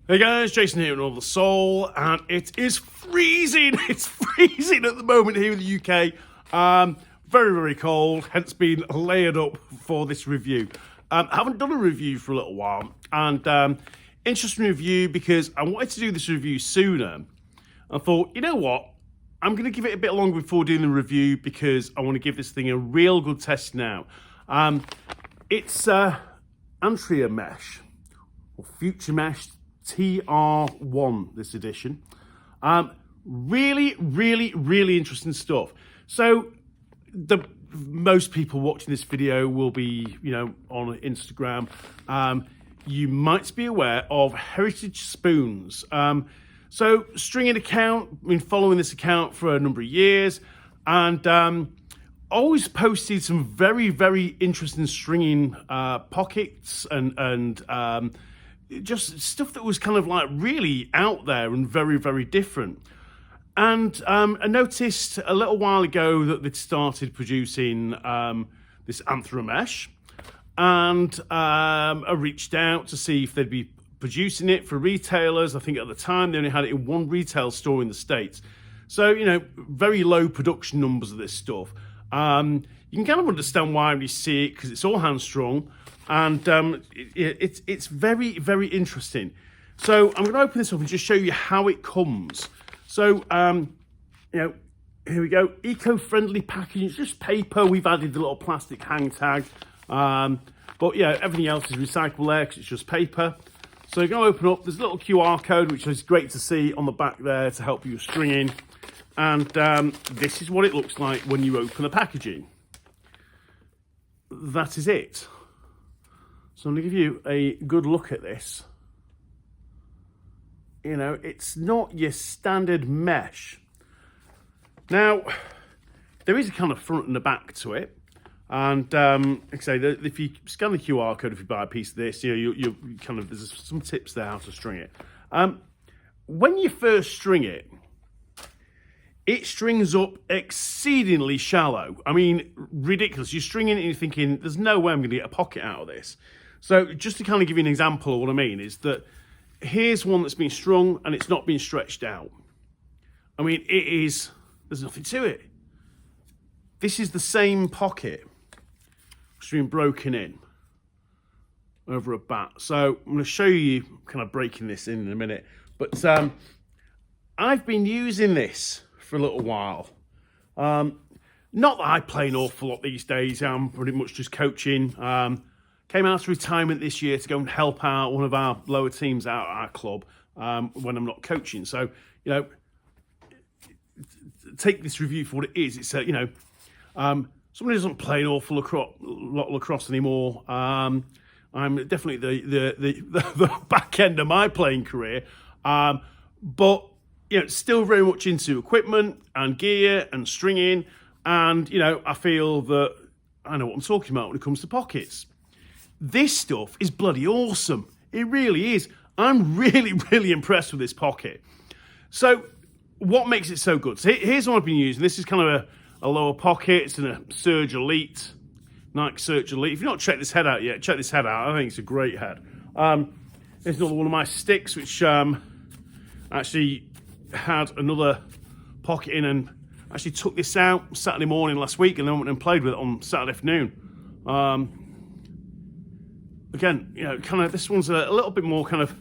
Hey guys, Jason here in All the Soul, and it is freezing. It's freezing at the moment here in the UK. Very, very cold, hence been layered up for this review. I haven't done a review for a little while, and interesting review because I wanted to do this review sooner. I thought, you know what? I'm going to give it a bit longer before doing the review because I want to give this thing a real good test now. It's Antrea Mesh, or Future Mesh TR-1, this edition. Really, really interesting stuff. So most people watching this video will be, on Instagram. You might be aware of Heritage Spoons. So stringing account, been following this account for a number of years, and always posted some very, very interesting stringing pockets and just stuff that was kind of like really out there and very, very different. And I noticed a little while ago that they'd started producing this Antrea Mesh, and I reached out to see if they'd be producing it for retailers. I think at the time they only had it in one retail store in the States. So, very low production numbers of this stuff. You can kind of understand why when you see it, because it's all hand-strung. And it's very, very interesting. So I'm going to open this up and just show you how it comes. So, here we go. Eco-friendly packaging. It's just paper. We've added the little plastic hang tag. But yeah, everything else is recyclable there because it's just paper. So you're going to open up. There's a little QR code, which is great to see on the back there to help you with stringing. And this is what it looks like when you open the packaging. That is it. So I'm going to give you a good look at this. It's not your standard mesh. Now, there is a kind of front and a back to it. And like I say, if you scan the QR code, if you buy a piece of this, you kind of, there's some tips there how to string it. When you first string it, it strings up exceedingly shallow. I mean, ridiculous. You're stringing it and you're thinking, there's no way I'm going to get a pocket out of this. So just to kind of give you an example of what I mean is that here's one that's been strung and it's not been stretched out. I mean, there's nothing to it. This is the same pocket, which has been broken in over a bat. So I'm going to show you kind of breaking this in a minute. But I've been using this for a little while. Not that I play an awful lot these days. I'm pretty much just coaching. Came out of retirement this year to go and help out one of our lower teams out at our club when I'm not coaching. So, take this review for what it is. It's somebody who doesn't play an awful lot lacrosse anymore. I'm definitely the back end of my playing career, but still very much into equipment and gear and stringing, and I feel that I know what I'm talking about when it comes to pockets. This stuff is bloody awesome. It really is. I'm really, really impressed with this pocket. So what makes it so good? So here's what I've been using. This is kind of a lower pocket. It's in a Surge Elite, Nike Surge Elite. If you've not checked this head out yet, check this head out. I think it's a great head. There's another one of my sticks, which actually had another pocket in, and actually took this out Saturday morning last week and then went and played with it on Saturday afternoon. Again, kind of, this one's a little bit more kind of,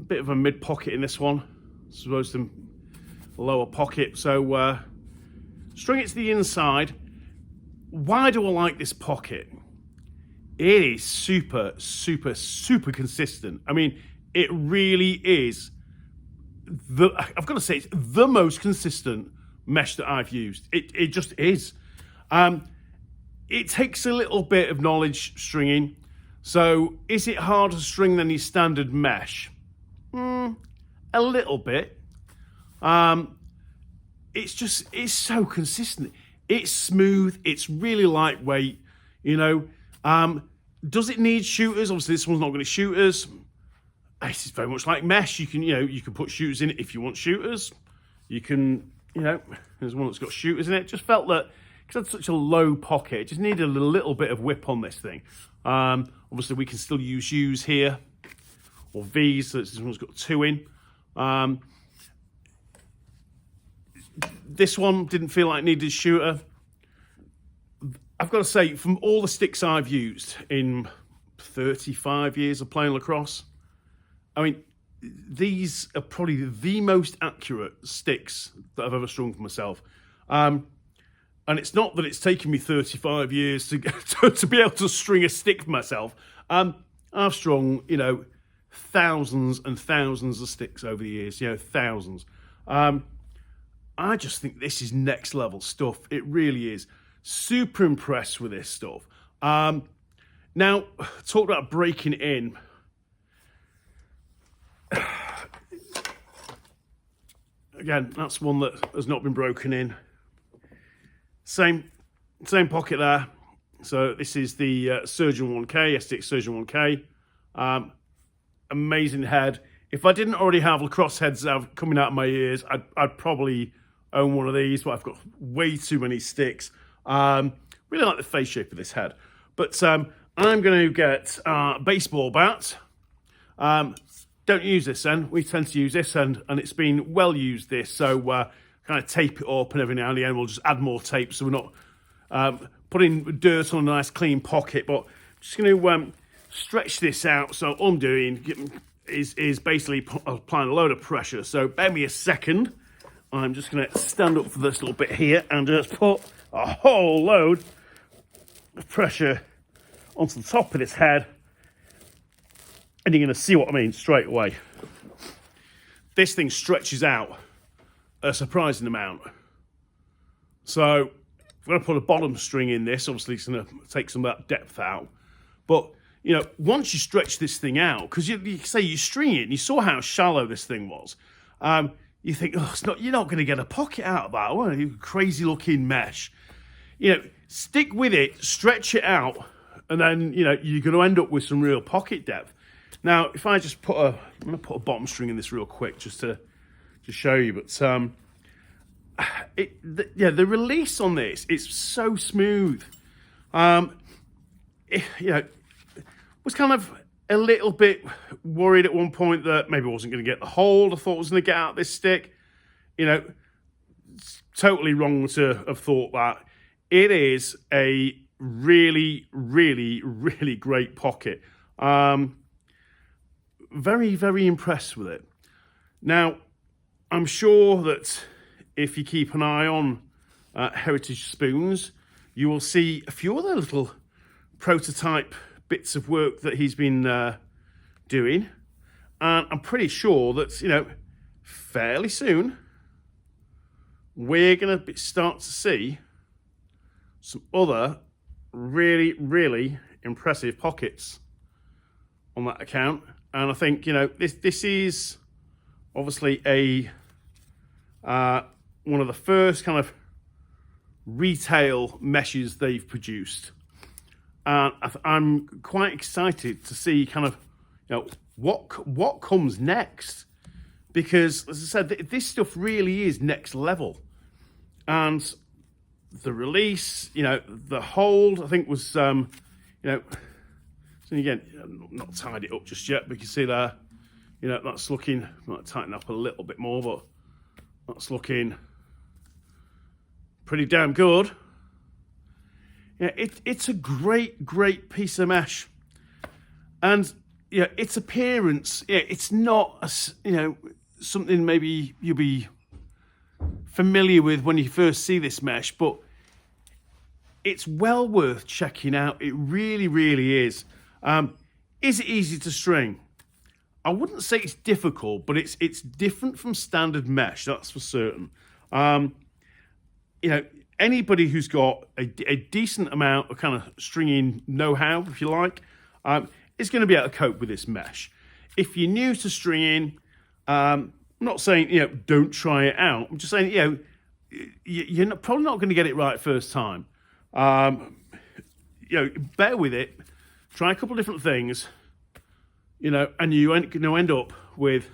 bit of a mid pocket in this one, as opposed to a lower pocket. So string it to the inside. Why do I like this pocket? It is super, super, super consistent. I mean, it really is I've got to say, it's the most consistent mesh that I've used. It just is. It takes a little bit of knowledge stringing. So is it harder to string than your standard mesh? A little bit. It's so consistent. It's smooth. It's really lightweight. Does it need shooters? Obviously, this one's not going to shooters. It's very much like mesh. You can put shooters in it if you want shooters. You can, there's one that's got shooters in it. Just felt that because it had such a low pocket, it just needed a little bit of whip on this thing. Obviously, we can still use U's here, or V's. So this one's got 2 in. This one didn't feel like it needed a shooter. I've got to say, from all the sticks I've used in 35 years of playing lacrosse, I mean, these are probably the most accurate sticks that I've ever strung for myself. And it's not that it's taken me 35 years to be able to string a stick for myself. I've strung, thousands and thousands of sticks over the years, thousands. I just think this is next level stuff. It really is. Super impressed with this stuff. Now, talk about breaking in. Again, that's one that has not been broken in. Same pocket there. So this is the Surgeon 1K, STX Surgeon 1K. Amazing head. If I didn't already have lacrosse heads coming out of my ears, I'd probably own one of these, but I've got way too many sticks. Really like the face shape of this head. But I'm going to get a baseball bat. Don't use this end. We tend to use this end, and it's been well used this. So kind of tape it up, and every now and again we'll just add more tape so we're not putting dirt on a nice clean pocket. But I'm just going to stretch this out. So all I'm doing is basically applying a load of pressure. So bear me a second. I'm just going to stand up for this little bit here and just put a whole load of pressure onto the top of this head. And you're going to see what I mean straight away. This thing stretches out a surprising amount. So I'm going to put a bottom string in this. Obviously, it's going to take some of that depth out. But, once you stretch this thing out, because you say you string it, and you saw how shallow this thing was, you think, you're not going to get a pocket out of that. Oh, you crazy looking mesh. Stick with it, stretch it out, and then, you're going to end up with some real pocket depth. Now, if I just I'm going to put a bottom string in this real quick just to show you. But the release on this, it's so smooth. Was kind of a little bit worried at one point that maybe I wasn't going to get the hold. I thought I was going to get out this stick. It's totally wrong to have thought that. It is a really, really, really great pocket. Very, very impressed with it. Now, I'm sure that if you keep an eye on Heritage Spoons, you will see a few other little prototype bits of work that he's been doing. And I'm pretty sure that, fairly soon, we're going to start to see some other really, really impressive pockets on that account. And I think, this is obviously one of the first kind of retail meshes they've produced. And I'm quite excited to see kind of, what comes next. Because, as I said, this stuff really is next level. And the release, the hold, I think was, so again, I'm not tied it up just yet, but you can see there, that's looking, might tighten up a little bit more, but that's looking pretty damn good. Yeah, it's a great, great piece of mesh. And, its appearance, it's not, something maybe you'll be familiar with when you first see this mesh, but it's well worth checking out. It really, really is. Is it easy to string? I wouldn't say it's difficult, but it's different from standard mesh, that's for certain. Anybody who's got a decent amount of kind of stringing know-how, if you like, is going to be able to cope with this mesh. If you're new to stringing, I'm not saying, don't try it out. I'm just saying, you're probably not going to get it right first time. Bear with it. Try a couple of different things, and you're going to end up with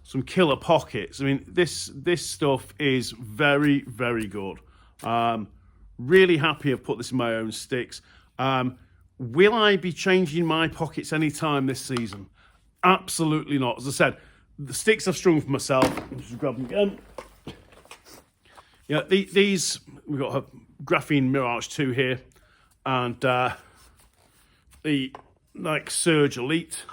some killer pockets. I mean, this stuff is very, very good. Really happy I've put this in my own sticks. Will I be changing my pockets anytime this season? Absolutely not. As I said, the sticks I've strung for myself. Just grab them again. Yeah, these, we've got a Graphene Mirage 2 here, and the Nike Surge Elite.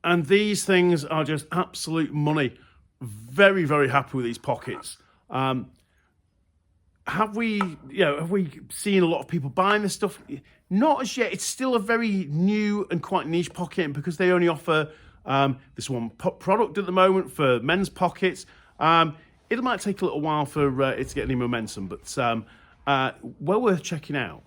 And these things are just absolute money. Very, very happy with these pockets. Have we seen a lot of people buying this stuff? Not as yet. It's still a very new and quite niche pocket because they only offer this one product at the moment for men's pockets. It might take a little while for it to get any momentum, but well worth checking out.